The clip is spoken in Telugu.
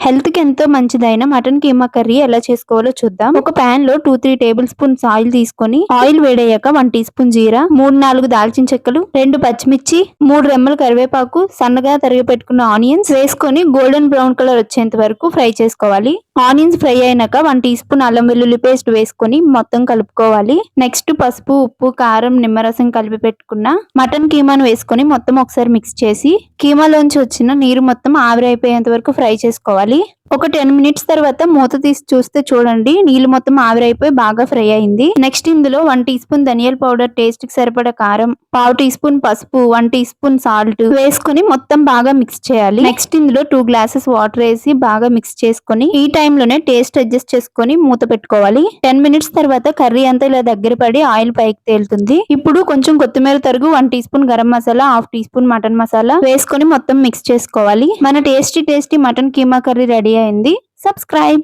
హెల్త్ కి ఎంతో మంచిదైన మటన్ కీమా కర్రీ ఎలా చేసుకోవాలో చూద్దాం. ఒక పాన్ లో 2-3 టేబుల్ స్పూన్స్ ఆయిల్ తీసుకొని ఆయిల్ వేడయ్యాక 1 టీ స్పూన్ జీరా, 3-4 దాల్చిన చెక్కలు, 2 పచ్చిమిర్చి, 3 రెమ్మల కరివేపాకు, సన్నగా తరిగి పెట్టుకున్న ఆనియన్స్ వేసుకొని గోల్డెన్ బ్రౌన్ కలర్ వచ్చేంత వరకు ఫ్రై చేసుకోవాలి. ఆనియన్స్ ఫ్రై అయినాక 1 టీ స్పూన్ అల్లం వెల్లుల్లి పేస్ట్ వేసుకొని మొత్తం కలుపుకోవాలి. నెక్స్ట్ పసుపు, ఉప్పు, కారం, నిమ్మరసం కలిపి పెట్టుకున్న మటన్ కీమాను వేసుకొని మొత్తం ఒకసారి మిక్స్ చేసి కీమాలోంచి వచ్చిన నీరు మొత్తం ఆవిరి అయిపోయేంత వరకు ఫ్రై చేసుకోవాలి. ఒక 10 మినిట్స్ తర్వాత మూత తీసి చూస్తే చూడండి నీళ్ళు మొత్తం ఆవిరైపోయి బాగా ఫ్రై అయింది. నెక్స్ట్ ఇందులో 1 టీ స్పూన్ ధనియాల పౌడర్, టేస్ట్ కి సరిపడా కారం, 1/2 టీ స్పూన్ పసుపు, 1 టీ స్పూన్ సాల్ట్ వేసుకొని మొత్తం బాగా మిక్స్ చేయాలి. నెక్స్ట్ ఇందులో 2 గ్లాసెస్ వాటర్ వేసి బాగా మిక్స్ చేసుకొని ఈ టైంలోనే టేస్ట్ అడ్జస్ట్ చేసుకొని మూత పెట్టుకోవాలి. 10 మినిట్స్ తర్వాత కర్రీ అంతా ఇలా దగ్గర పడి ఆయిల్ పైకి తేలుతుంది. ఇప్పుడు కొంచెం కొత్తిమీర తరుగు, 1 teaspoon garam masala, 1/2 teaspoon mutton masala వేసుకొని మొత్తం మిక్స్ చేసుకోవాలి. మన tasty mutton keema curry ready అయింది. సబ్స్క్రైబ్.